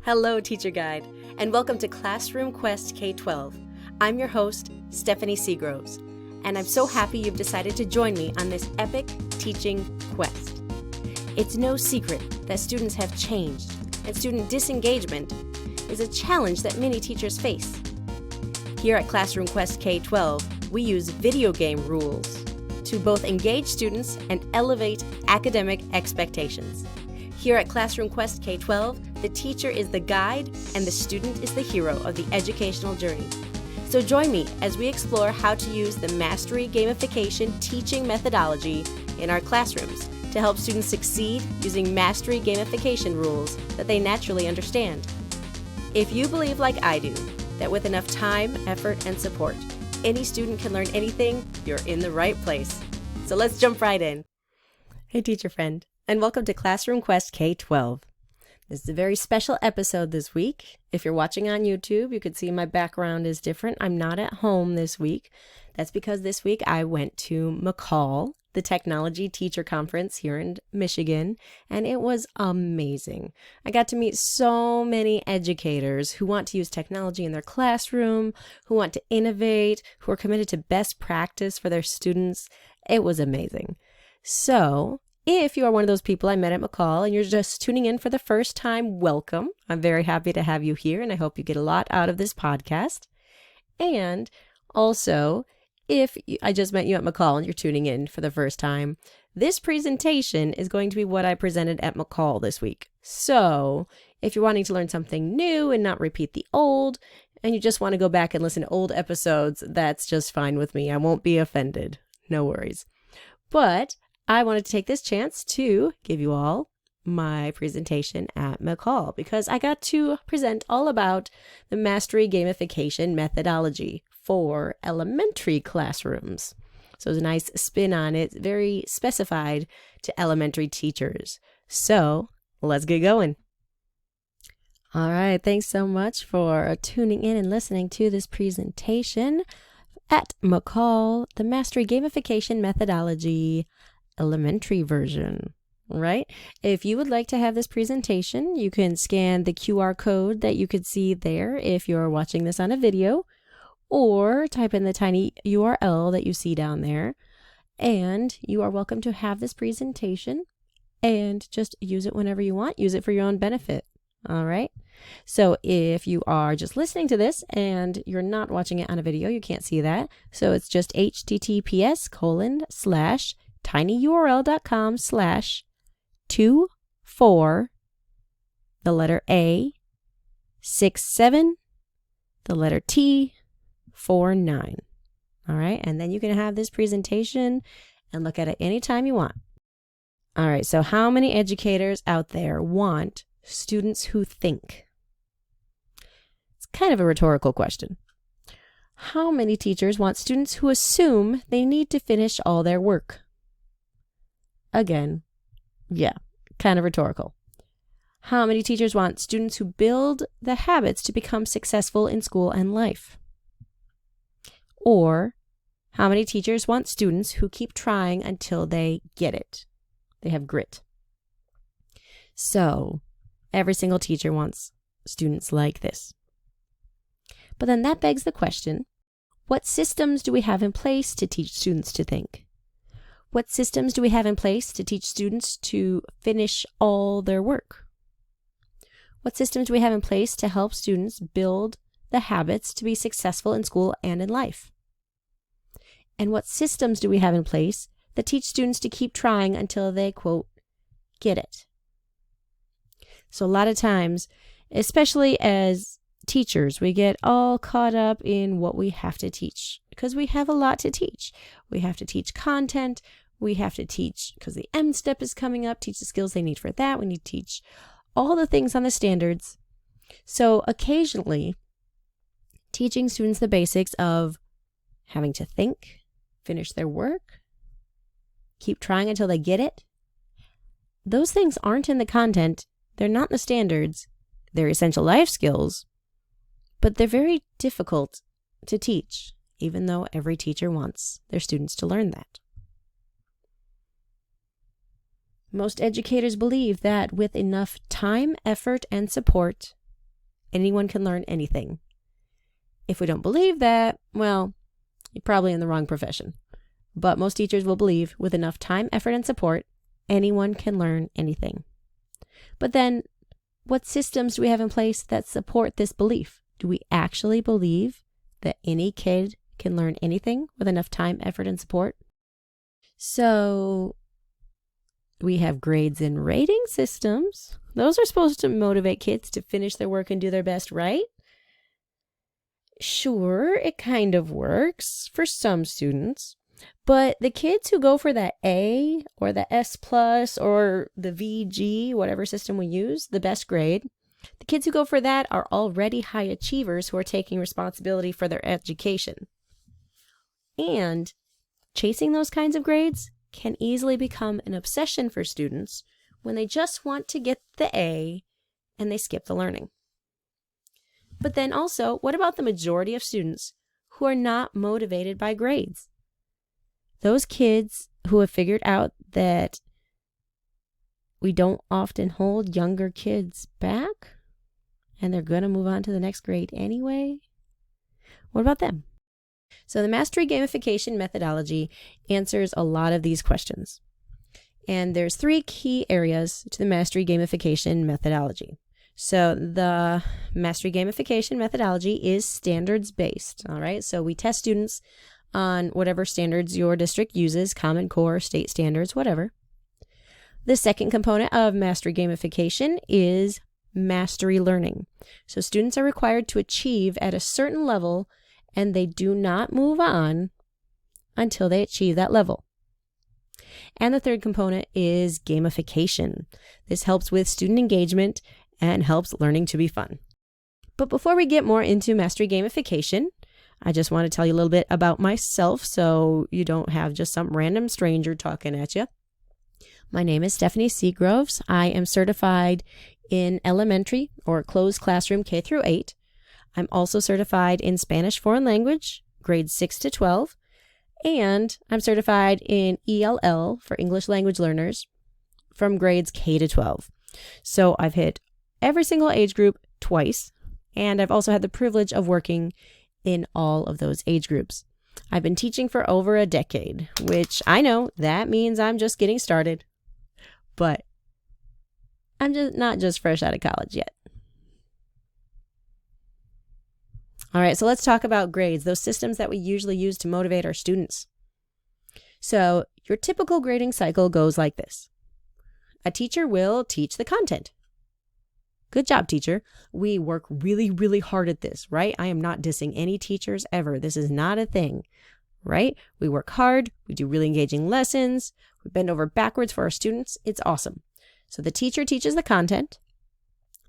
Hello, Teacher Guide, and welcome to Classroom Quest K-12. I'm your host, Stephanie Seagroves, and I'm so happy you've decided to join me on this epic teaching quest. It's no secret that students have changed, and student disengagement is a challenge that many teachers face. Here at Classroom Quest K-12, we use video game rules to both engage students and elevate academic expectations. Here at Classroom Quest K-12, the teacher is the guide and the student is the hero of the educational journey. So join me as we explore how to use the Mastery Gamification teaching methodology in our classrooms to help students succeed using Mastery Gamification rules that they naturally understand. If you believe, like I do, that with enough time, effort, and support, any student can learn anything, you're in the right place. So let's jump right in. Hey, teacher friend, and welcome to Classroom Quest K-12. This is a very special episode this week. If you're watching on YouTube, you can see my background is different. I'm not at home this week. That's because this week I went to Macul, the technology teacher conference here in Michigan, and it was amazing. I got to meet so many educators who want to use technology in their classroom, who want to innovate, who are committed to best practice for their students. It was amazing. So, if you are one of those people I met at Macul and you're just tuning in for the first time, welcome. I'm very happy to have you here, and I hope you get a lot out of this podcast. And also, if I just met you at Macul and you're tuning in for the first time, this presentation is going to be what I presented at Macul this week. So, if you're wanting to learn something new and not repeat the old, and you just want to go back and listen to old episodes, that's just fine with me. I won't be offended. No worries. But I wanted to take this chance to give you all my presentation at Macul because I got to present all about the Mastery Gamification Methodology for elementary classrooms. So it's a nice spin on it, very specified to elementary teachers. So let's get going. All right, thanks so much for tuning in and listening to this presentation at Macul, the Mastery Gamification Methodology elementary version, right? If you would like to have this presentation, you can scan the QR code that you could see there if you're watching this on a video, or type in the tiny URL that you see down there, and you are welcome to have this presentation and just use it whenever you want. Use it for your own benefit. All right. So if you are just listening to this and you're not watching it on a video, you can't see that. So it's just https://tinyurl.com/24 the letter A 67 the letter T 49. All right, and then you can have this presentation and look at it anytime you want. All right, so how many educators out there want students who think? It's kind of a rhetorical question. How many teachers want students who assume they need to finish all their work? Again, yeah, kind of rhetorical. How many teachers want students who build the habits to become successful in school and life? Or how many teachers want students who keep trying until they get it? They have grit. So, every single teacher wants students like this. But then that begs the question, what systems do we have in place to teach students to think? What systems do we have in place to teach students to finish all their work? What systems do we have in place to help students build the habits to be successful in school and in life? And what systems do we have in place that teach students to keep trying until they, quote, get it? So a lot of times, especially as teachers, we get all caught up in what we have to teach because we have a lot to teach. We have to teach content. We have to teach, because the M step is coming up, teach the skills they need for that. We need to teach all the things on the standards. So occasionally, teaching students the basics of having to think, finish their work, keep trying until they get it, those things aren't in the content. They're not in the standards. They're essential life skills, but they're very difficult to teach, even though every teacher wants their students to learn that. Most educators believe that with enough time, effort, and support, anyone can learn anything. If we don't believe that, well, you're probably in the wrong profession. But most teachers will believe with enough time, effort, and support, anyone can learn anything. But then, what systems do we have in place that support this belief? Do we actually believe that any kid can learn anything with enough time, effort, and support? So, we have grades and rating systems. Those are supposed to motivate kids to finish their work and do their best, right? Sure, it kind of works for some students. But the kids who go for that A or the S plus or the VG, whatever system we use, the best grade, the kids who go for that are already high achievers who are taking responsibility for their education. And chasing those kinds of grades can easily become an obsession for students when they just want to get the A and they skip the learning. But then also, what about the majority of students who are not motivated by grades? Those kids who have figured out that we don't often hold younger kids back and they're going to move on to the next grade anyway. What about them? So the Mastery Gamification Methodology answers a lot of these questions. And there's 3 key areas to the Mastery Gamification Methodology. So the Mastery Gamification Methodology is standards-based, all right? So we test students on whatever standards your district uses, Common Core, state standards, whatever. The second component of Mastery Gamification is mastery learning. So students are required to achieve at a certain level and they do not move on until they achieve that level. And the third component is gamification. This helps with student engagement and helps learning to be fun. But before we get more into Mastery Gamification, I just want to tell you a little bit about myself so you don't have just some random stranger talking at you. My name is Stephanie Seagroves. I am certified in elementary or closed classroom K through 8. I'm also certified in Spanish foreign language, grades 6 to 12, and I'm certified in ELL for English language learners from grades K to 12. So I've hit every single age group twice, and I've also had the privilege of working in all of those age groups. I've been teaching for over a decade, which I know that means I'm just getting started, but I'm just not just fresh out of college yet. All right, so let's talk about grades, those systems that we usually use to motivate our students. So your typical grading cycle goes like this. A teacher will teach the content. Good job, teacher. We work really, really hard at this, right? I am not dissing any teachers ever. This is not a thing, right? We work hard. We do really engaging lessons. We bend over backwards for our students. It's awesome. So the teacher teaches the content.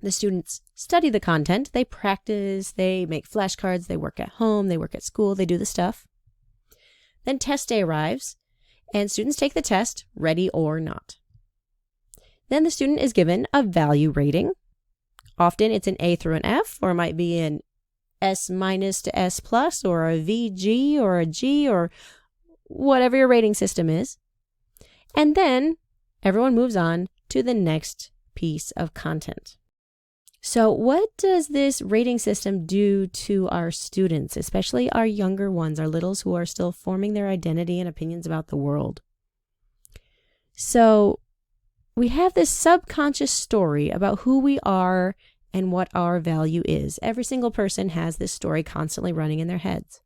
The students study the content. They practice. They make flashcards. They work at home. They work at school. They do the stuff. Then test day arrives, and students take the test, ready or not. Then the student is given a value rating. Often it's an A through an F, or it might be an S minus to S plus, or a VG, or a G, or whatever your rating system is. And then everyone moves on to the next piece of content. So what does this rating system do to our students, especially our younger ones, our littles who are still forming their identity and opinions about the world? So we have this subconscious story about who we are and what our value is. Every single person has this story constantly running in their heads.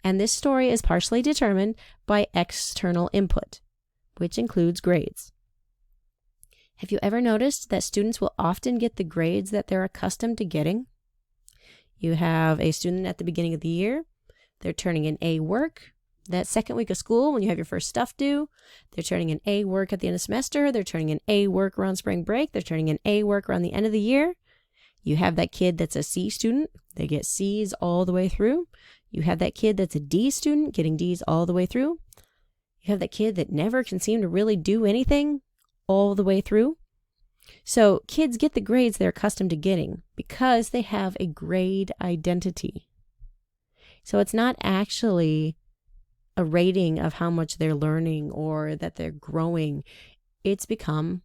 And this story is partially determined by external input, which includes grades. Have you ever noticed that students will often get the grades that they're accustomed to getting? You have a student at the beginning of the year, they're turning in A work. That second week of school, when you have your first stuff due, they're turning in A work at the end of the semester. They're turning in A work around spring break. They're turning in A work around the end of the year. You have that kid that's a C student. They get C's all the way through. You have that kid that's a D student getting D's all the way through. You have that kid that never can seem to really do anything all the way through. So kids get the grades they're accustomed to getting because they have a grade identity. So it's not actually a rating of how much they're learning or that they're growing. It's become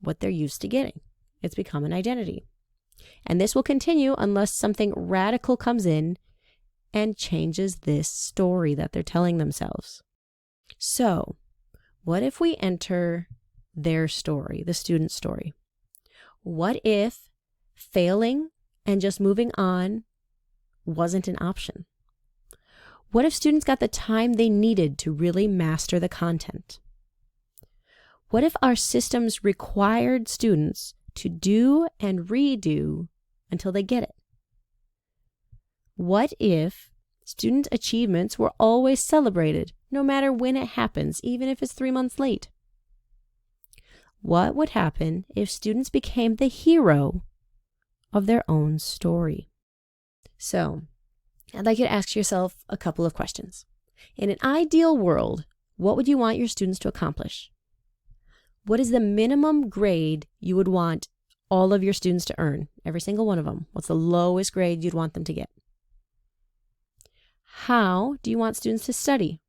what they're used to getting. It's become an identity. And this will continue unless something radical comes in and changes this story that they're telling themselves. So, what if we enter their story, the student's story? What if failing and just moving on wasn't an option? What if students got the time they needed to really master the content? What if our systems required students to do and redo until they get it? What if student achievements were always celebrated, no matter when it happens, even if it's 3 months late? What would happen if students became the hero of their own story? So, I'd like you to ask yourself a couple of questions. In an ideal world, what would you want your students to accomplish? What is the minimum grade you would want all of your students to earn? Every single one of them. What's the lowest grade you'd want them to get? How do you want students to study?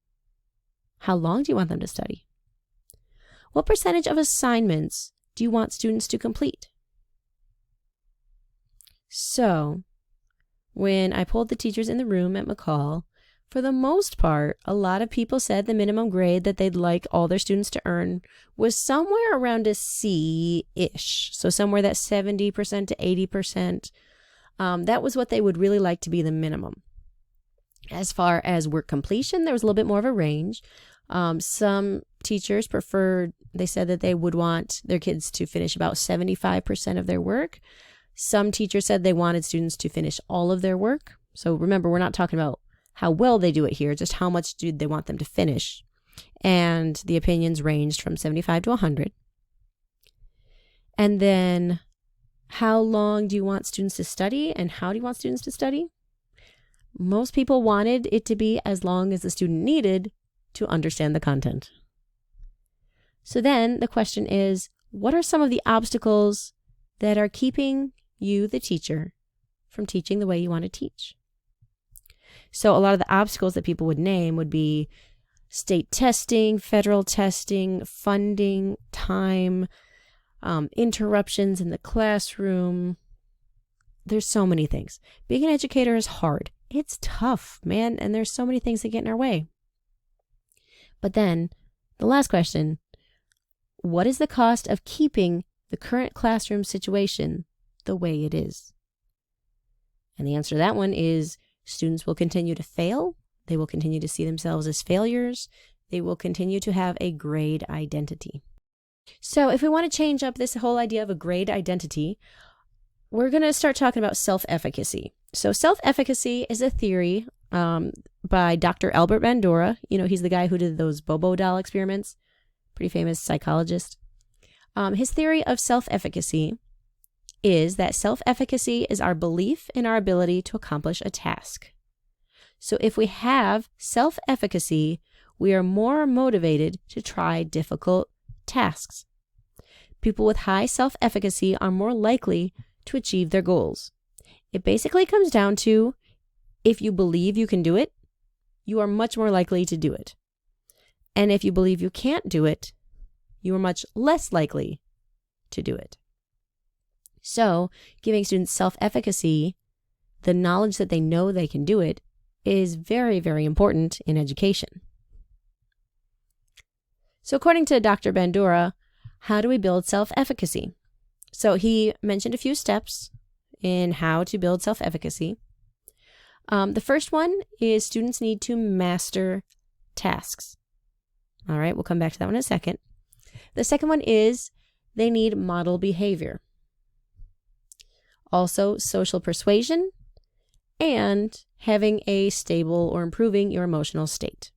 How long do you want them to study? What percentage of assignments do you want students to complete? So, when I polled the teachers in the room at Macul, for the most part, a lot of people said the minimum grade that they'd like all their students to earn was somewhere around a C-ish. So somewhere that 70% to 80%. That was what they would really like to be the minimum. As far as work completion, there was a little bit more of a range. Some teachers they said that they would want their kids to finish about 75% of their work. Some teachers said they wanted students to finish all of their work. So remember, we're not talking about how well they do it here, just how much do they want them to finish. And the opinions ranged from 75 to 100. And then, how long do you want students to study, and how do you want students to study? Most people wanted it to be as long as the student needed to understand the content. So then the question is, what are some of the obstacles that are keeping you, the teacher, from teaching the way you want to teach? So a lot of the obstacles that people would name would be state testing, federal testing, funding, time, interruptions in the classroom. There's so many things. Being an educator is hard. It's tough, man, and there's so many things that get in our way. But then, the last question, what is the cost of keeping the current classroom situation the way it is? And the answer to that one is students will continue to fail. They will continue to see themselves as failures. They will continue to have a grade identity. So if we want to change up this whole idea of a grade identity, we're going to start talking about self-efficacy. So self-efficacy is a theory by Dr. Albert Bandura. You know, he's the guy who did those Bobo doll experiments. Pretty famous psychologist. His theory of self-efficacy is that self-efficacy is our belief in our ability to accomplish a task. So if we have self-efficacy, we are more motivated to try difficult tasks. People with high self-efficacy are more likely to achieve their goals. It basically comes down to, if you believe you can do it, you are much more likely to do it. And if you believe you can't do it, you are much less likely to do it. So, giving students self-efficacy, the knowledge that they know they can do it, is very, very important in education. So, according to Dr. Bandura, how do we build self-efficacy? So, he mentioned a few steps in how to build self-efficacy. The first one is students need to master tasks. All right, we'll come back to that one in a second. The second one is they need model behavior. Also, social persuasion and having a stable or improving your emotional state.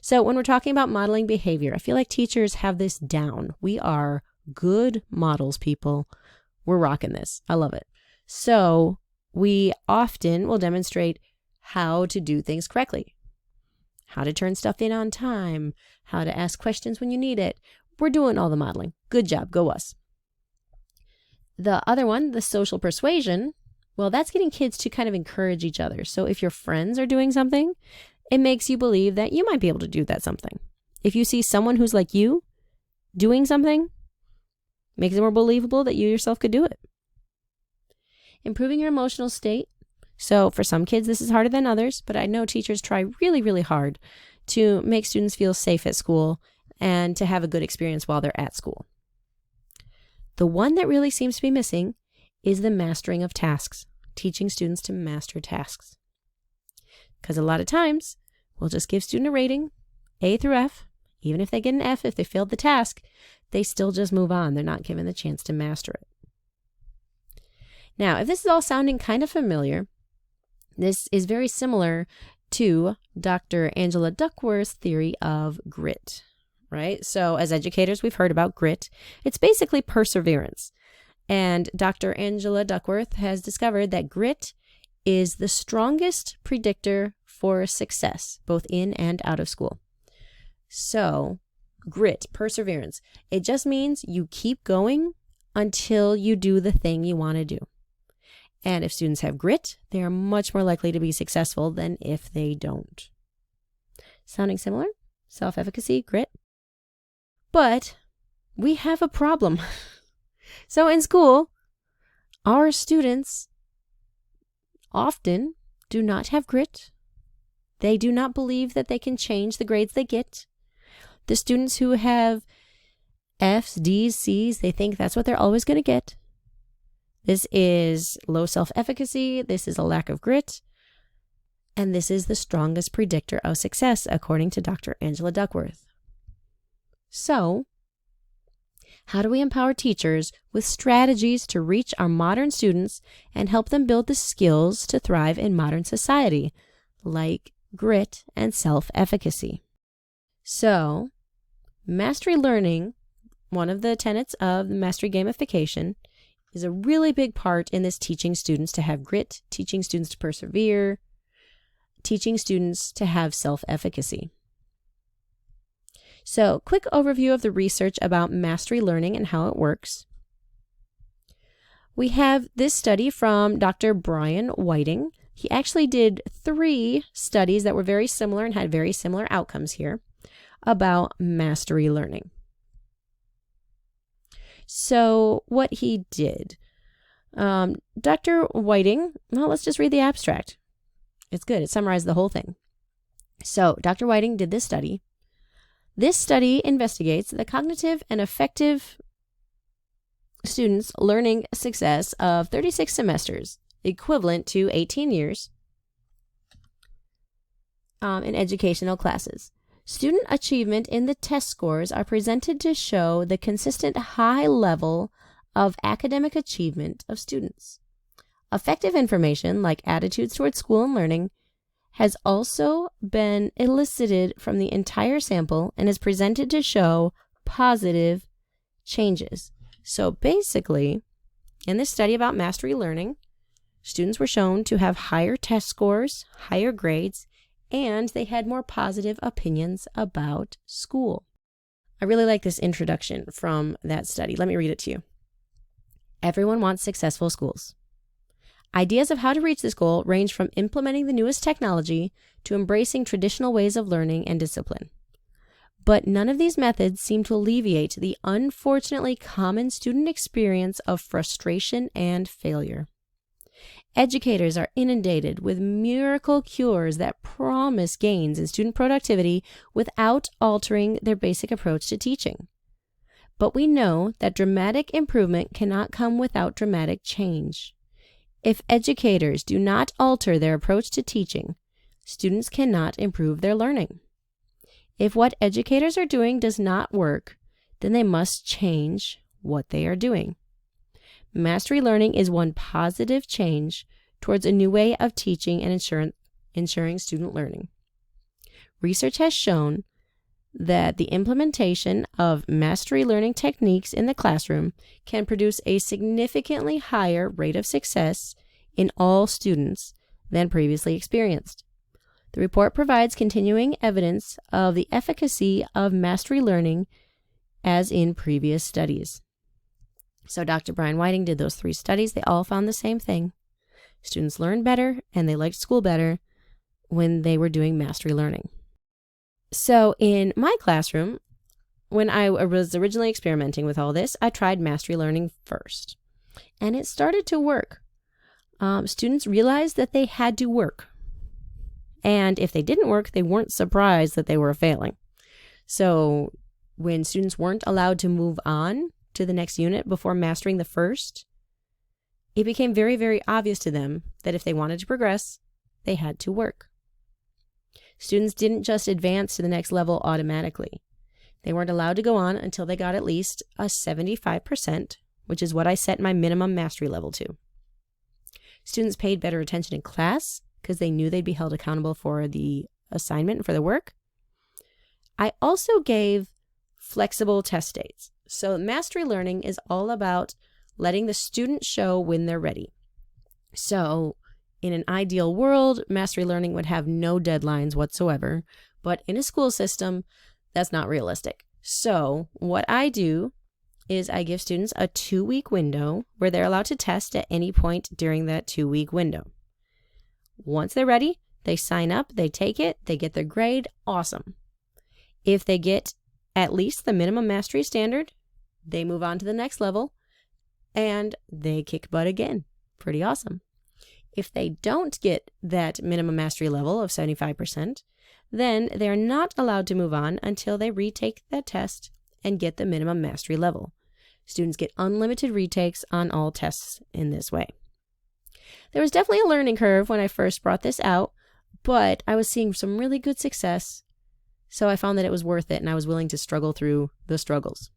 So when we're talking about modeling behavior, I feel like teachers have this down. We are good models, people. We're rocking this. I love it. So we often will demonstrate how to do things correctly, how to turn stuff in on time, how to ask questions when you need it. We're doing all the modeling. Good job. Go us. The other one, the social persuasion, well, that's getting kids to kind of encourage each other. So if your friends are doing something, it makes you believe that you might be able to do that something. If you see someone who's like you doing something, makes it more believable that you yourself could do it. improving your emotional state. So for some kids, this is harder than others, but I know teachers try really, really hard to make students feel safe at school and to have a good experience while they're at school. The one that really seems to be missing is the mastering of tasks, teaching students to master tasks. Because a lot of times, we'll just give student a rating, A through F. Even if they get an F, if they failed the task, they still just move on. They're not given the chance to master it. Now, if this is all sounding kind of familiar, this is very similar to Dr. Angela Duckworth's theory of grit, right? So as educators, we've heard about grit. It's basically perseverance. And Dr. Angela Duckworth has discovered that grit is the strongest predictor for success, both in and out of school. So grit, perseverance, it just means you keep going until you do the thing you want to do. And if students have grit, they are much more likely to be successful than if they don't. Sounding similar? Self-efficacy, grit. But we have a problem. So in school, our students often do not have grit. They do not believe that they can change the grades they get. The students who have F's, D's, C's, they think that's what they're always going to get. This is low self-efficacy. This is a lack of grit. And this is the strongest predictor of success, according to Dr. Angela Duckworth. So, how do we empower teachers with strategies to reach our modern students and help them build the skills to thrive in modern society, like grit and self-efficacy? So, mastery learning, one of the tenets of the Mastery Gamification, is a really big part in this teaching students to have grit, teaching students to persevere, teaching students to have self-efficacy. So, quick overview of the research about mastery learning and how it works. We have this study from Dr. Brian Whiting. He actually did 3 studies that were very similar and had very similar outcomes here about mastery learning. So what he did, Dr. Whiting, well, let's just read the abstract. It's good. It summarizes the whole thing. So Dr. Whiting did this study. This study investigates the cognitive and affective students' learning success of 36 semesters, equivalent to 18 years, in educational classes. Student achievement in the test scores are presented to show the consistent high level of academic achievement of students. Affective information, like attitudes towards school and learning, has also been elicited from the entire sample and is presented to show positive changes. So basically, in this study about mastery learning, students were shown to have higher test scores, higher grades, and they had more positive opinions about school. I really like this introduction from that study. Let me read it to you. Everyone wants successful schools. Ideas of how to reach this goal range from implementing the newest technology to embracing traditional ways of learning and discipline. But none of these methods seem to alleviate the unfortunately common student experience of frustration and failure. Educators are inundated with miracle cures that promise gains in student productivity without altering their basic approach to teaching. But we know that dramatic improvement cannot come without dramatic change. If educators do not alter their approach to teaching, students cannot improve their learning. If what educators are doing does not work, then they must change what they are doing. Mastery learning is one positive change towards a new way of teaching and ensuring student learning. Research has shown that the implementation of mastery learning techniques in the classroom can produce a significantly higher rate of success in all students than previously experienced. The report provides continuing evidence of the efficacy of mastery learning as in previous studies. So Dr. Brian Whiting did those 3 studies. They all found the same thing. Students learned better and they liked school better when they were doing mastery learning. So in my classroom, when I was originally experimenting with all this, I tried mastery learning first. And it started to work. students realized that they had to work. And if they didn't work, they weren't surprised that they were failing. So when students weren't allowed to move on to the next unit before mastering the first, it became very, very obvious to them that if they wanted to progress, they had to work. Students didn't just advance to the next level automatically. They weren't allowed to go on until they got at least a 75%, which is what I set my minimum mastery level to. Students paid better attention in class because they knew they'd be held accountable for the assignment and for the work. I also gave flexible test dates. So mastery learning is all about letting the student show when they're ready. So in an ideal world, mastery learning would have no deadlines whatsoever, but in a school system, that's not realistic. So what I do is I give students a 2-week window where they're allowed to test at any point during that 2-week window. Once they're ready, they sign up, they take it, they get their grade, awesome. If they get at least the minimum mastery standard, they move on to the next level and they kick butt again. Pretty awesome. If they don't get that minimum mastery level of 75%, then they're not allowed to move on until they retake that test and get the minimum mastery level. Students get unlimited retakes on all tests in this way. There was definitely a learning curve when I first brought this out, but I was seeing some really good success, so I found that it was worth it and I was willing to struggle through the struggles.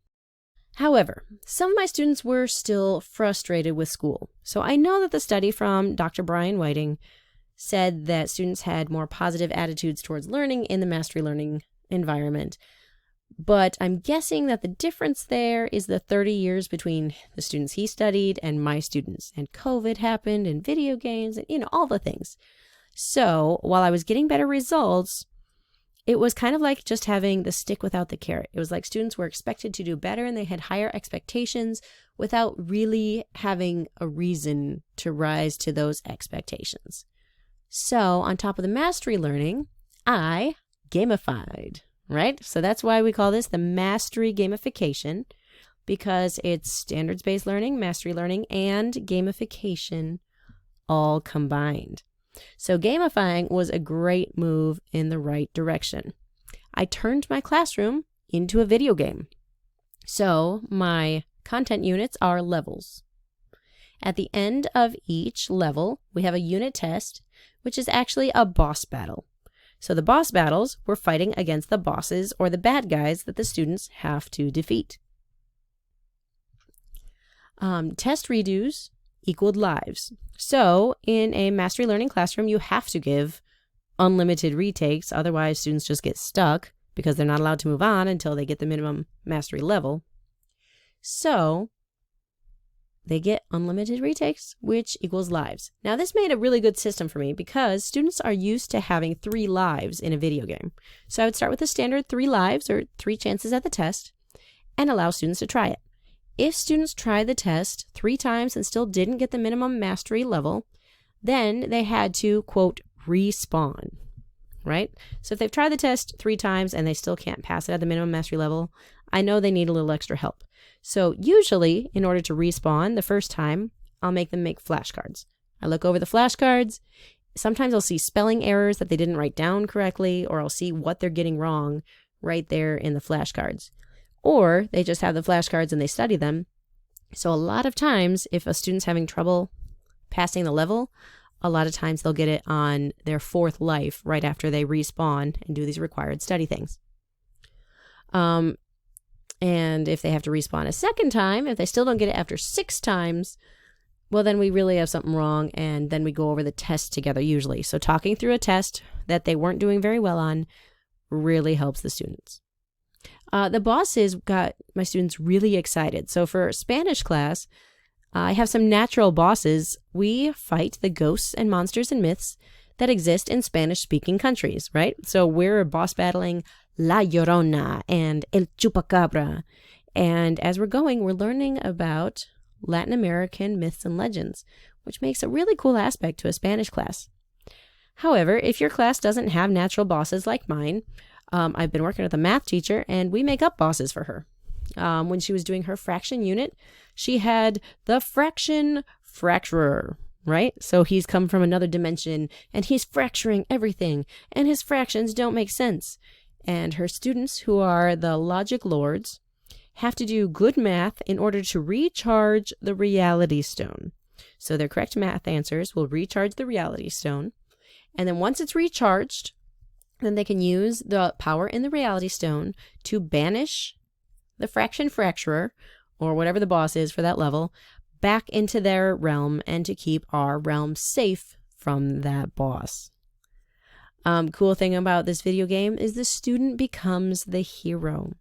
However, some of my students were still frustrated with school. So I know that the study from Dr. Brian Whiting said that students had more positive attitudes towards learning in the mastery learning environment. But I'm guessing that the difference there is the 30 years between the students he studied and my students. And COVID happened and video games and, all the things. So while I was getting better results, it was kind of like just having the stick without the carrot. It was like students were expected to do better and they had higher expectations without really having a reason to rise to those expectations. So on top of the mastery learning, I gamified, right? So that's why we call this the Mastery Gamification, because it's standards-based learning, mastery learning, and gamification all combined. So gamifying was a great move in the right direction. I turned my classroom into a video game. So my content units are levels. At the end of each level, we have a unit test, which is actually a boss battle. So the boss battles, we're fighting against the bosses or the bad guys that the students have to defeat. Test redos equaled lives. So in a mastery learning classroom, you have to give unlimited retakes. Otherwise, students just get stuck because they're not allowed to move on until they get the minimum mastery level. So they get unlimited retakes, which equals lives. Now, this made a really good system for me because students are used to having 3 lives in a video game. So I would start with the standard 3 lives or 3 chances at the test and allow students to try it. If students tried the test 3 times and still didn't get the minimum mastery level, then they had to, quote, respawn, right? So if they've tried the test 3 times and they still can't pass it at the minimum mastery level, I know they need a little extra help. So usually, in order to respawn the first time, I'll make them make flashcards. I look over the flashcards. Sometimes I'll see spelling errors that they didn't write down correctly, or I'll see what they're getting wrong right there in the flashcards. Or they just have the flashcards and they study them. So a lot of times, if a student's having trouble passing the level, a lot of times they'll get it on their 4th life right after they respawn and do these required study things. And if they have to respawn a second time, if they still don't get it after 6 times, well, then we really have something wrong, and then we go over the test together usually. So talking through a test that they weren't doing very well on really helps the students. The bosses got my students really excited. So for Spanish class, I have some natural bosses. We fight the ghosts and monsters and myths that exist in Spanish-speaking countries, right? So we're boss battling La Llorona and El Chupacabra. And as we're going, we're learning about Latin American myths and legends, which makes a really cool aspect to a Spanish class. However, if your class doesn't have natural bosses like mine, I've been working with a math teacher and we make up bosses for her. When she was doing her fraction unit, she had the fraction fracturer, right? So he's come from another dimension and he's fracturing everything and his fractions don't make sense. And her students, who are the logic lords, have to do good math in order to recharge the reality stone. So their correct math answers will recharge the reality stone. And then once it's recharged, then they can use the power in the reality stone to banish the fraction fracturer, or whatever the boss is for that level, back into their realm and to keep our realm safe from that boss. Cool thing about this video game is the student becomes the hero,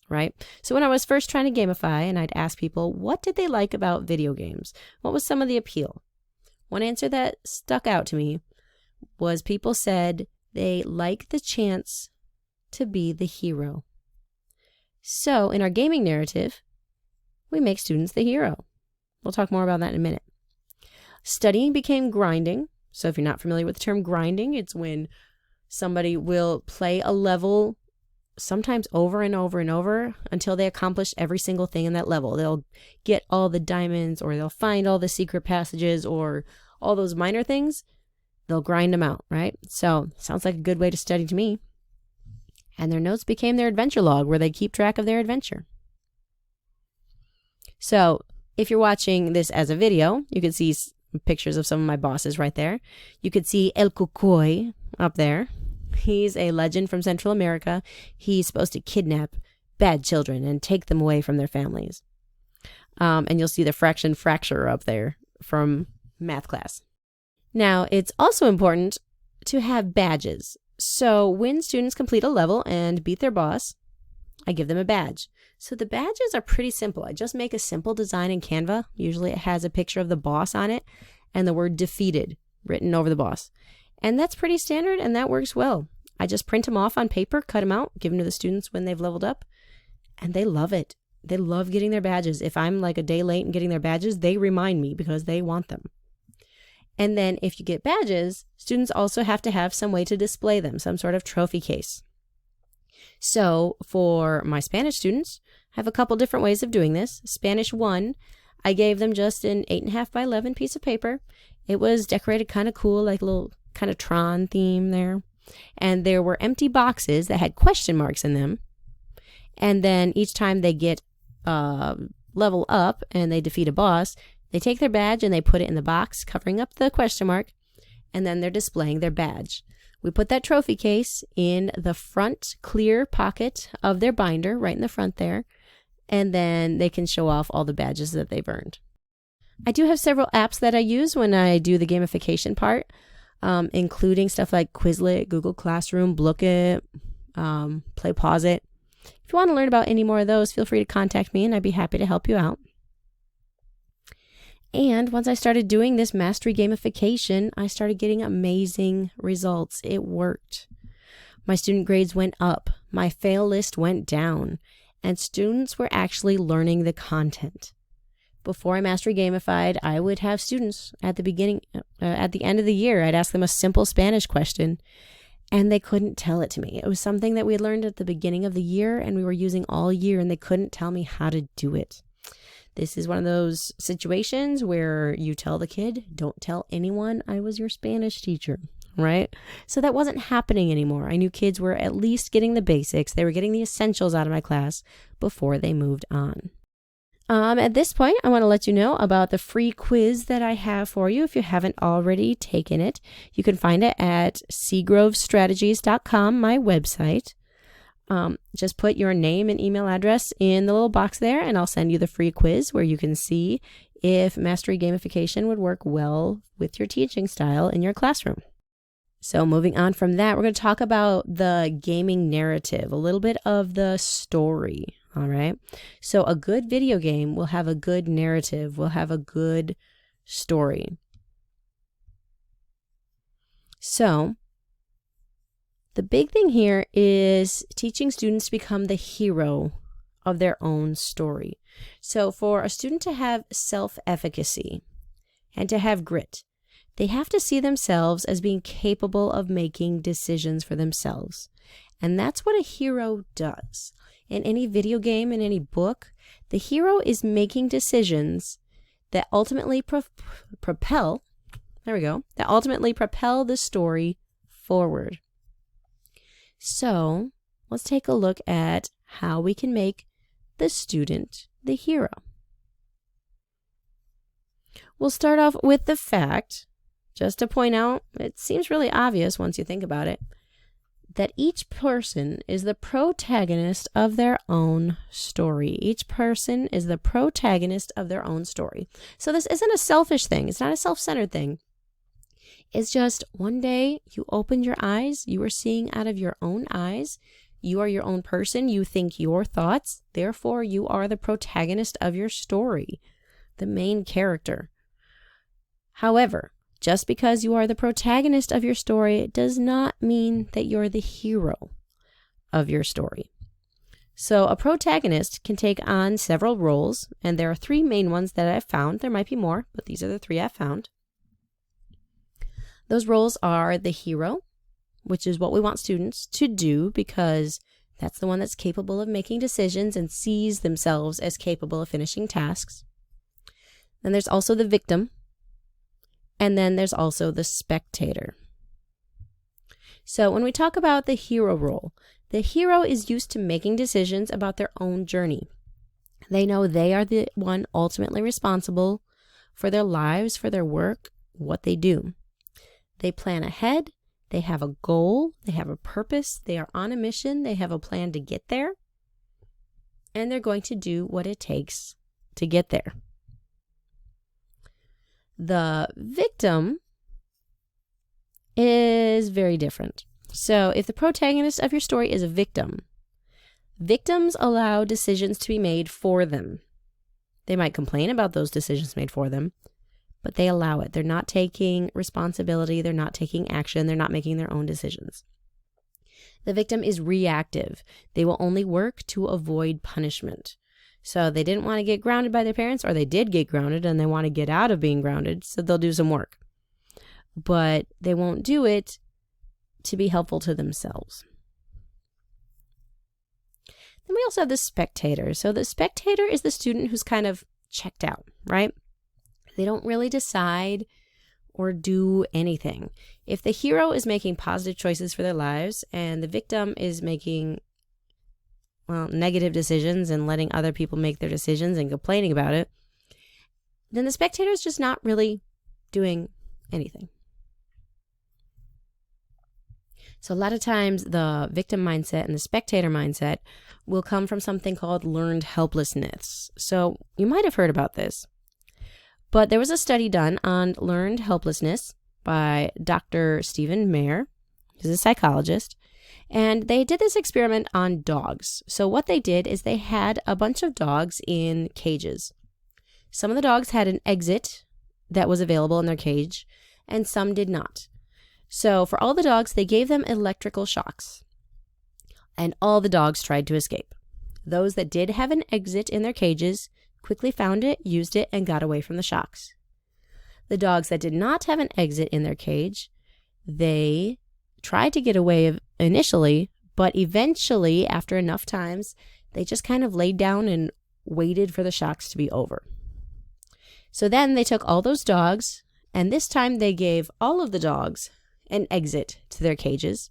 right? So when I was first trying to gamify and I'd ask people, what did they like about video games? What was some of the appeal? One answer that stuck out to me was people said they like the chance to be the hero. So in our gaming narrative, we make students the hero. We'll talk more about that in a minute. Studying became grinding. So if you're not familiar with the term grinding, it's when somebody will play a level sometimes over and over and over until they accomplish every single thing in that level. They'll get all the diamonds, or they'll find all the secret passages, or all those minor things. They'll grind them out, right? So sounds like a good way to study to me. And their notes became their adventure log, where they keep track of their adventure. So if you're watching this as a video, you can see pictures of some of my bosses right there. You could see El Cucoy up there. He's a legend from Central America. He's supposed to kidnap bad children and take them away from their families. And you'll see the fraction fracturer up there from math class. Now, it's also important to have badges. So when students complete a level and beat their boss, I give them a badge. So the badges are pretty simple. I just make a simple design in Canva. Usually it has a picture of the boss on it and the word defeated written over the boss. And that's pretty standard, and that works well. I just print them off on paper, cut them out, give them to the students when they've leveled up, and they love it. They love getting their badges. If I'm like a day late and getting their badges, they remind me because they want them. And then if you get badges, students also have to have some way to display them, some sort of trophy case. So for my Spanish students, I have a couple different ways of doing this. Spanish 1, I gave them just an 8.5 by 11 piece of paper. It was decorated kind of cool, like a little kind of Tron theme there. And there were empty boxes that had question marks in them. And then each time they get level up and they defeat a boss, they take their badge and they put it in the box covering up the question mark, and then they're displaying their badge. We put that trophy case in the front clear pocket of their binder, right in the front there, and then they can show off all the badges that they've earned. I do have several apps that I use when I do the gamification part, including stuff like Quizlet, Google Classroom, Blookit, Play Pause It. If you want to learn about any more of those, feel free to contact me and I'd be happy to help you out. And once I started doing this mastery gamification, I started getting amazing results. It worked. My student grades went up. My fail list went down. And students were actually learning the content. Before I mastery gamified, I would have students at the end of the year, I'd ask them a simple Spanish question, and they couldn't tell it to me. It was something that we had learned at the beginning of the year, and we were using all year, and they couldn't tell me how to do it. This is one of those situations where you tell the kid, don't tell anyone I was your Spanish teacher, right? So that wasn't happening anymore. I knew kids were at least getting the basics. They were getting the essentials out of my class before they moved on. At this point, I want to let you know about the free quiz that I have for you if you haven't already taken it. You can find it at seagrovestrategies.com, my website. Just put your name and email address in the little box there, and I'll send you the free quiz where you can see if mastery gamification would work well with your teaching style in your classroom. So moving on from that, we're going to talk about the gaming narrative, a little bit of the story. All right. So a good video game will have a good narrative, will have a good story. So the big thing here is teaching students to become the hero of their own story. So for a student to have self-efficacy and to have grit, they have to see themselves as being capable of making decisions for themselves. And that's what a hero does. In any video game, in any book, the hero is making decisions that ultimately propel that ultimately propel the story forward. So let's take a look at how we can make the student the hero. We'll start off with the fact, just to point out, it seems really obvious once you think about it, that each person is the protagonist of their own story. Each person is the protagonist of their own story. So this isn't a selfish thing. It's not a self-centered thing. It's just one day you opened your eyes, you are seeing out of your own eyes. You are your own person. You think your thoughts. Therefore, you are the protagonist of your story, the main character. However, just because you are the protagonist of your story does not mean that you're the hero of your story. So a protagonist can take on several roles, and there are three main ones that I've found. There might be more, but these are the three I've found. Those roles are the hero, which is what we want students to do because that's the one that's capable of making decisions and sees themselves as capable of finishing tasks. Then there's also the victim. And then there's also the spectator. So when we talk about the hero role, the hero is used to making decisions about their own journey. They know they are the one ultimately responsible for their lives, for their work, what they do. They plan ahead. They have a goal. They have a purpose. They are on a mission. They have a plan to get there. And they're going to do what it takes to get there. The victim is very different. So if the protagonist of your story is a victim, victims allow decisions to be made for them. They might complain about those decisions made for them, but they allow it. They're not taking responsibility. They're not taking action. They're not making their own decisions. The victim is reactive. They will only work to avoid punishment. So they didn't want to get grounded by their parents, or they did get grounded and they want to get out of being grounded, so they'll do some work. But they won't do it to be helpful to themselves. Then we also have the spectator. So the spectator is the student who's kind of checked out, right? They don't really decide or do anything. If the hero is making positive choices for their lives and the victim is making negative decisions and letting other people make their decisions and complaining about it, then the spectator is just not really doing anything. So a lot of times the victim mindset and the spectator mindset will come from something called learned helplessness. So you might have heard about this, but there was a study done on learned helplessness by Dr. Stephen Mayer, who's a psychologist. And they did this experiment on dogs. So what they did is they had a bunch of dogs in cages. Some of the dogs had an exit that was available in their cage, and some did not. So for all the dogs, they gave them electrical shocks. And all the dogs tried to escape. Those that did have an exit in their cages quickly found it, used it, and got away from the shocks. The dogs that did not have an exit in their cage, they tried to get away initially, but eventually, after enough times, they just kind of laid down and waited for the shocks to be over. So then they took all those dogs, and this time they gave all of the dogs an exit to their cages.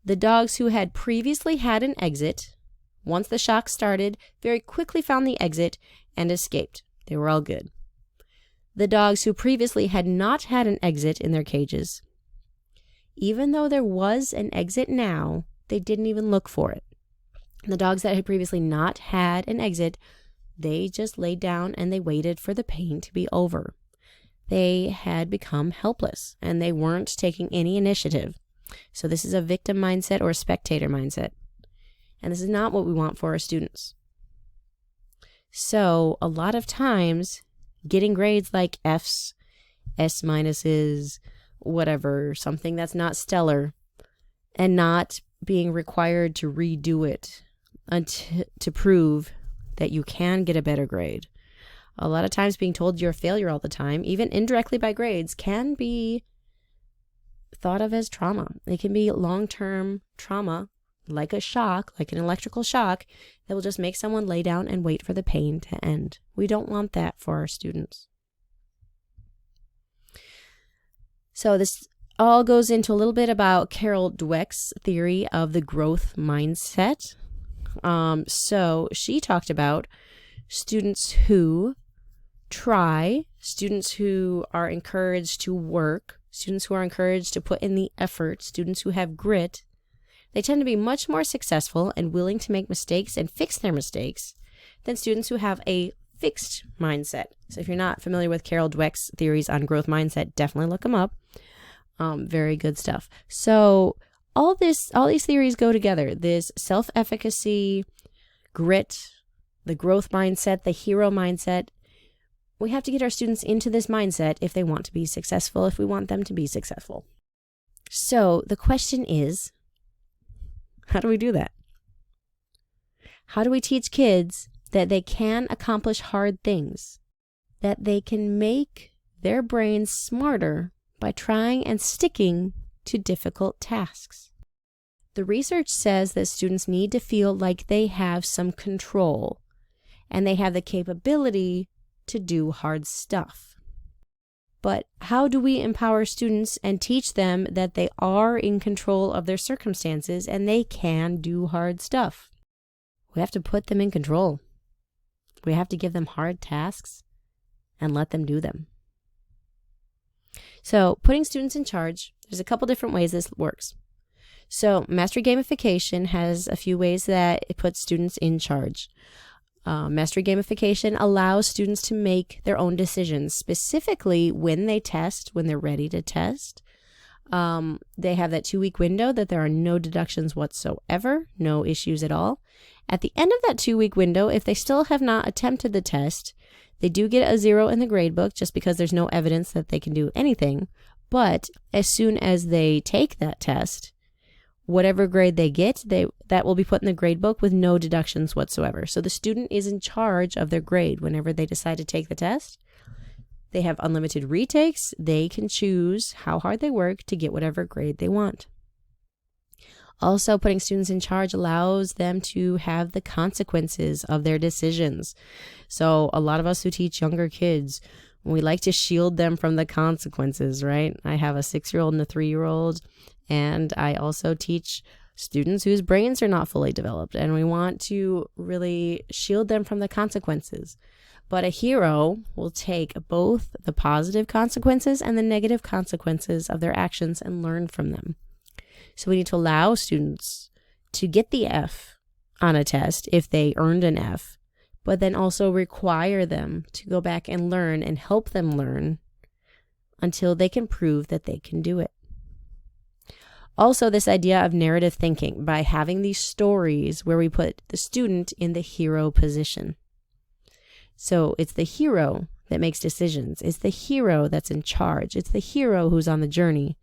The dogs who had previously had an exit, once the shock started, very quickly found the exit and escaped. They were all good. The dogs who previously had not had an exit in their cages, even though there was an exit now, they didn't even look for it. The dogs that had previously not had an exit, they just laid down and they waited for the pain to be over. They had become helpless and they weren't taking any initiative. So this is a victim mindset or a spectator mindset. And this is not what we want for our students. So a lot of times, getting grades like F's, S minuses, whatever, something that's not stellar, and not being required to redo it to prove that you can get a better grade. A lot of times being told you're a failure all the time, even indirectly by grades, can be thought of as trauma. It can be long-term trauma, like a shock, like an electrical shock, that will just make someone lay down and wait for the pain to end. We don't want that for our students. So this all goes into a little bit about Carol Dweck's theory of the growth mindset. So she talked about students who try, students who are encouraged to work, students who are encouraged to put in the effort, students who have grit. They tend to be much more successful and willing to make mistakes and fix their mistakes than students who have a fixed mindset. So if you're not familiar with Carol Dweck's theories on growth mindset, definitely look them up. Very good stuff. So all these theories go together. This self-efficacy, grit, the growth mindset, the hero mindset. We have to get our students into this mindset if they want to be successful, if we want them to be successful. So the question is, how do we do that? How do we teach kids that they can accomplish hard things, that they can make their brains smarter by trying and sticking to difficult tasks? The research says that students need to feel like they have some control and they have the capability to do hard stuff. But how do we empower students and teach them that they are in control of their circumstances and they can do hard stuff? We have to put them in control. We have to give them hard tasks and let them do them. So putting students in charge, there's a couple different ways this works. So Mastery Gamification has a few ways that it puts students in charge. Mastery Gamification allows students to make their own decisions, specifically when they test, when they're ready to test. They have that 2-week window that there are no deductions whatsoever, no issues at all. At the end of that 2-week window, if they still have not attempted the test, they do get a 0 in the grade book just because there's no evidence that they can do anything. But as soon as they take that test, whatever grade they get, that will be put in the grade book with no deductions whatsoever. So the student is in charge of their grade whenever they decide to take the test. They have unlimited retakes. They can choose how hard they work to get whatever grade they want. Also, putting students in charge allows them to have the consequences of their decisions. So a lot of us who teach younger kids, we like to shield them from the consequences, right? I have a 6-year-old and a 3-year-old, and I also teach students whose brains are not fully developed, and we want to really shield them from the consequences. But a hero will take both the positive consequences and the negative consequences of their actions and learn from them. So we need to allow students to get the F on a test if they earned an F, but then also require them to go back and learn and help them learn until they can prove that they can do it. Also, this idea of narrative thinking by having these stories where we put the student in the hero position. So it's the hero that makes decisions. It's the hero that's in charge. It's the hero who's on the journey.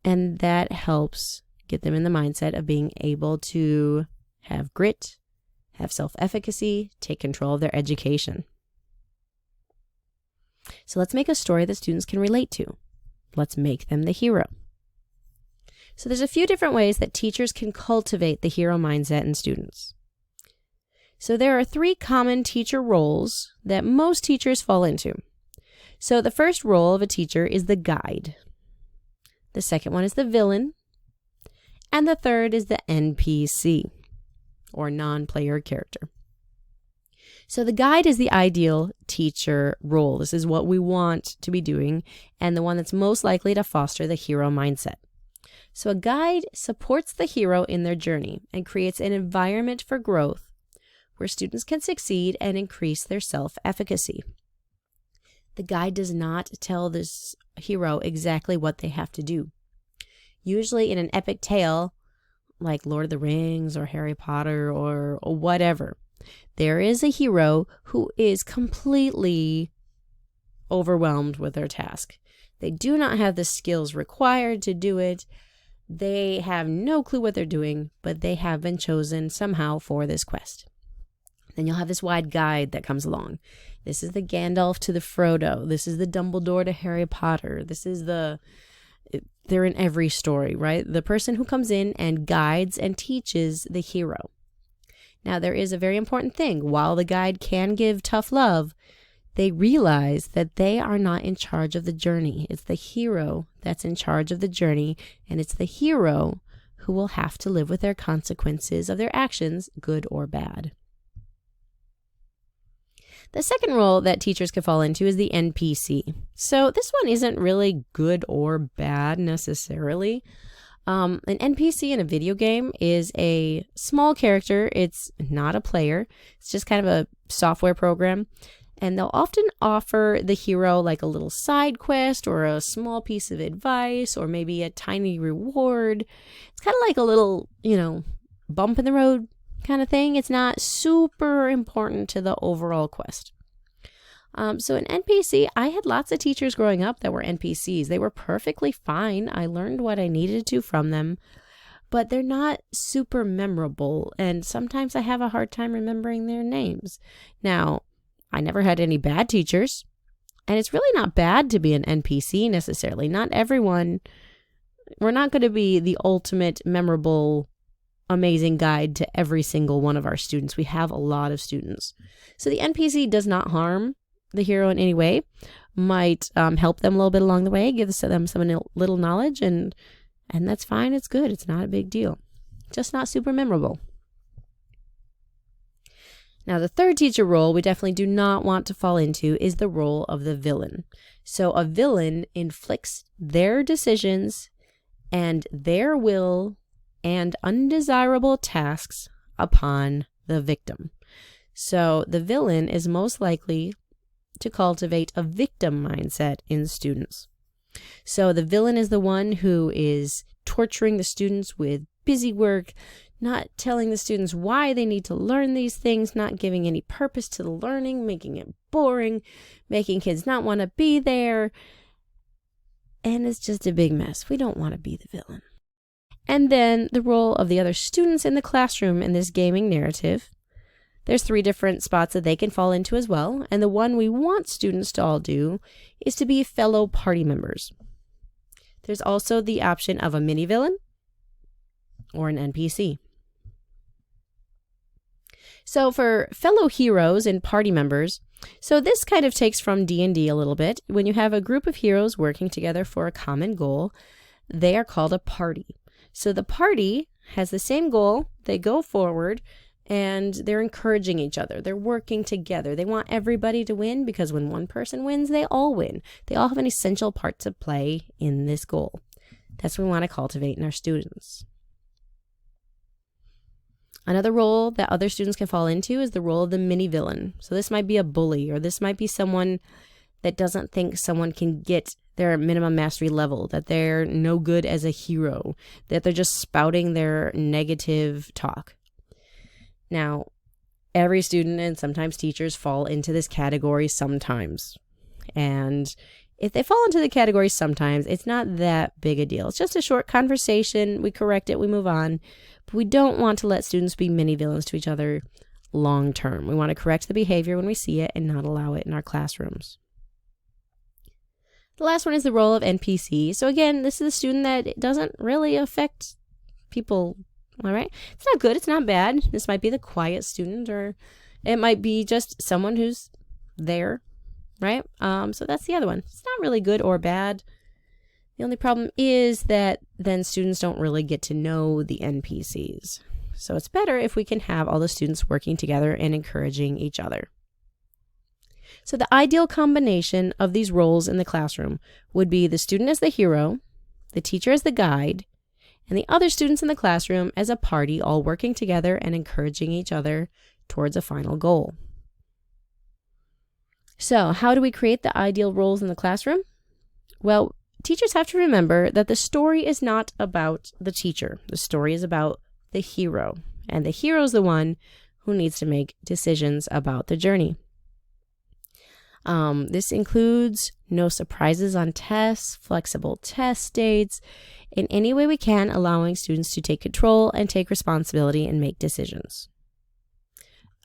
And that helps get them in the mindset of being able to have grit, have self-efficacy, take control of their education. So let's make a story that students can relate to. Let's make them the hero. So there's a few different ways that teachers can cultivate the hero mindset in students. So there are 3 common teacher roles that most teachers fall into. So the first role of a teacher is the guide. The second one is the villain. And the third is the NPC, or non-player character. So the guide is the ideal teacher role. This is what we want to be doing, and the one that's most likely to foster the hero mindset. So a guide supports the hero in their journey and creates an environment for growth where students can succeed and increase their self-efficacy. The guide does not tell this hero exactly what they have to do. Usually in an epic tale, like Lord of the Rings or Harry Potter or whatever, there is a hero who is completely overwhelmed with their task. They do not have the skills required to do it. They have no clue what they're doing, but they have been chosen somehow for this quest. Then you'll have this wide guide that comes along. This is the Gandalf to the Frodo. This is the Dumbledore to Harry Potter. They're in every story, right? The person who comes in and guides and teaches the hero. Now, there is a very important thing. While the guide can give tough love, they realize that they are not in charge of the journey. It's the hero that's in charge of the journey, and it's the hero who will have to live with their consequences of their actions, good or bad. The second role that teachers can fall into is the NPC. So this one isn't really good or bad necessarily. An NPC in a video game is a small character. It's not a player. It's just kind of a software program. And they'll often offer the hero like a little side quest or a small piece of advice or maybe a tiny reward. It's kind of like a little, bump in the road kind of thing. It's not super important to the overall quest. So an NPC, I had lots of teachers growing up that were NPCs. They were perfectly fine. I learned what I needed to from them, but they're not super memorable. And sometimes I have a hard time remembering their names. Now, I never had any bad teachers, and it's really not bad to be an NPC necessarily. Not everyone, we're not going to be the ultimate memorable, amazing guide to every single one of our students. We have a lot of students. So the NPC does not harm the hero in any way, might help them a little bit along the way, give them some little knowledge, and that's fine. It's good. It's not a big deal. Just not super memorable. Now, the third teacher role we definitely do not want to fall into is the role of the villain. So a villain inflicts their decisions and their will and undesirable tasks upon the victim. So the villain is most likely to cultivate a victim mindset in students. So the villain is the one who is torturing the students with busy work, not telling the students why they need to learn these things, not giving any purpose to the learning, making it boring, making kids not want to be there. And it's just a big mess. We don't want to be the villain. And then the role of the other students in the classroom in this gaming narrative. There's 3 different spots that they can fall into as well. And the one we want students to all do is to be fellow party members. There's also the option of a mini villain or an NPC. So for fellow heroes and party members, so this kind of takes from D&D a little bit. When you have a group of heroes working together for a common goal, they are called a party. So the party has the same goal. They go forward and they're encouraging each other. They're working together. They want everybody to win because when one person wins, they all win. They all have an essential part to play in this goal. That's what we want to cultivate in our students. Another role that other students can fall into is the role of the mini villain. So this might be a bully, or this might be someone that doesn't think someone can get their minimum mastery level, that they're no good as a hero, that they're just spouting their negative talk. Now, every student and sometimes teachers fall into this category sometimes. And if they fall into the category sometimes, it's not that big a deal. It's just a short conversation. We correct it. We move on. But we don't want to let students be mini villains to each other long term. We want to correct the behavior when we see it and not allow it in our classrooms. The last one is the role of NPC. So again, this is a student that doesn't really affect people. All right. It's not good. It's not bad. This might be the quiet student, or it might be just someone who's there. Right. So that's the other one. It's not really good or bad. The only problem is that then students don't really get to know the NPCs. So it's better if we can have all the students working together and encouraging each other. So the ideal combination of these roles in the classroom would be the student as the hero, the teacher as the guide, and the other students in the classroom as a party, all working together and encouraging each other towards a final goal. So how do we create the ideal roles in the classroom? Well, teachers have to remember that the story is not about the teacher. The story is about the hero, and the hero is the one who needs to make decisions about the journey. This includes no surprises on tests, flexible test dates, in any way we can, allowing students to take control and take responsibility and make decisions.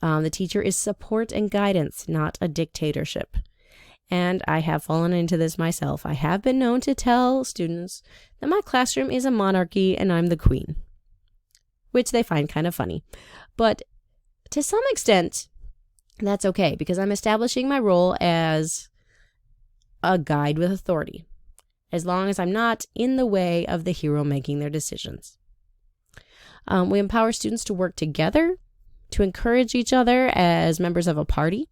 The teacher is support and guidance, not a dictatorship. And I have fallen into this myself. I have been known to tell students that my classroom is a monarchy and I'm the queen, which they find kind of funny. But to some extent, And that's okay, because I'm establishing my role as a guide with authority, as long as I'm not in the way of the hero making their decisions. We empower students to work together, to encourage each other as members of a party.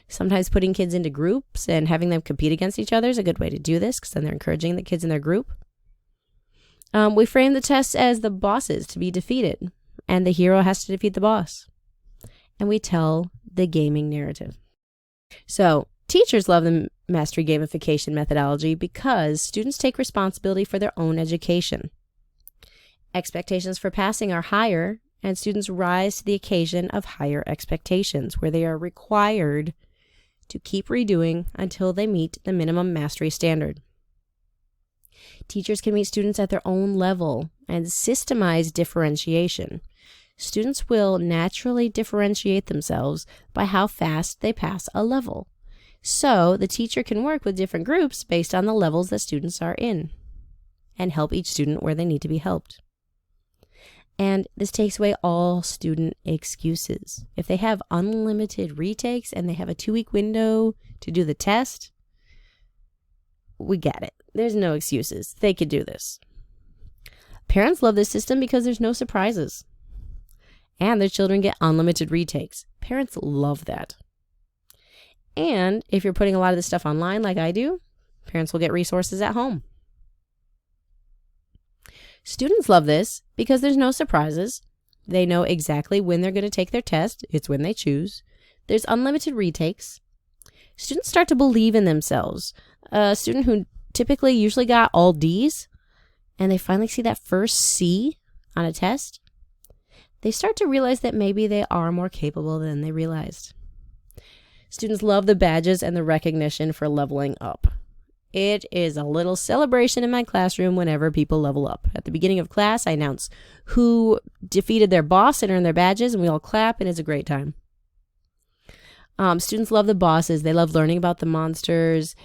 Sometimes putting kids into groups and having them compete against each other is a good way to do this, because then they're encouraging the kids in their group. We frame the tests as the bosses to be defeated, and the hero has to defeat the boss. And we tell the gaming narrative. So, teachers love the Mastery Gamification Methodology because students take responsibility for their own education. Expectations for passing are higher, and students rise to the occasion of higher expectations, where they are required to keep redoing until they meet the minimum mastery standard. Teachers can meet students at their own level and systemize differentiation. Students will naturally differentiate themselves by how fast they pass a level. So the teacher can work with different groups based on the levels that students are in and help each student where they need to be helped. And this takes away all student excuses. If they have unlimited retakes and they have a 2-week window to do the test, we get it. There's no excuses. They could do this. Parents love this system because there's no surprises. And their children get unlimited retakes. Parents love that. And if you're putting a lot of this stuff online like I do, parents will get resources at home. Students love this because there's no surprises. They know exactly when they're going to take their test. It's when they choose. There's unlimited retakes. Students start to believe in themselves. A student who typically usually got all D's, and they finally see that first C on a test, they start to realize that maybe they are more capable than they realized. Students love the badges and the recognition for leveling up. It is a little celebration in my classroom whenever people level up. At the beginning of class, I announce who defeated their boss and earned their badges, and we all clap, and it's a great time. Students love the bosses. They love learning about the monsters.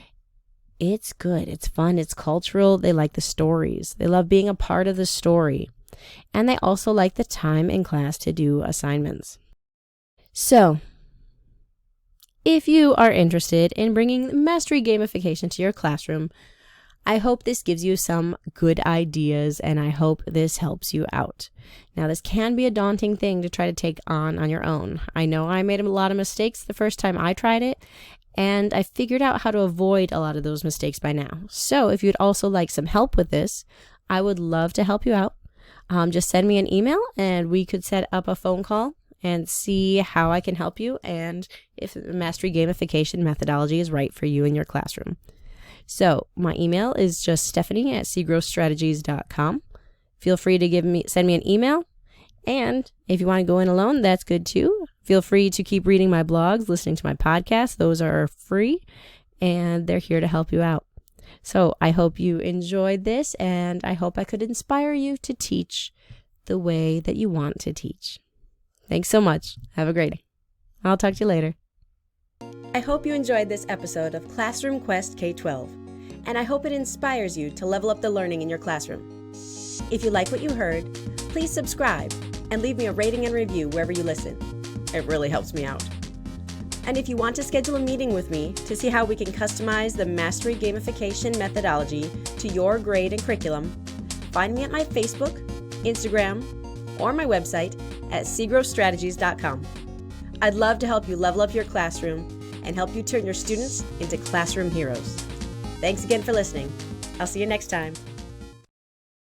It's good. It's fun. It's cultural. They like the stories. They love being a part of the story. And they also like the time in class to do assignments. So, if you are interested in bringing mastery gamification to your classroom, I hope this gives you some good ideas, and I hope this helps you out. Now, this can be a daunting thing to try to take on your own. I know I made a lot of mistakes the first time I tried it, and I figured out how to avoid a lot of those mistakes by now. So if you'd also like some help with this, I would love to help you out. Just send me an email, and we could set up a phone call and see how I can help you and if the Mastery Gamification Methodology is right for you in your classroom. So my email is just stephanie@seagrowstrategies.com. Feel free to send me an email. And if you want to go in alone, that's good too. Feel free to keep reading my blogs, listening to my podcasts. Those are free, and they're here to help you out. So I hope you enjoyed this, and I hope I could inspire you to teach the way that you want to teach. Thanks so much. Have a great day. I'll talk to you later. I hope you enjoyed this episode of Classroom Quest K-12, and I hope it inspires you to level up the learning in your classroom. If you like what you heard, please subscribe and leave me a rating and review wherever you listen. It really helps me out. And if you want to schedule a meeting with me to see how we can customize the Mastery Gamification Methodology to your grade and curriculum, find me at my Facebook, Instagram, or my website at seagrowstrategies.com. I'd love to help you level up your classroom and help you turn your students into classroom heroes. Thanks again for listening. I'll see you next time.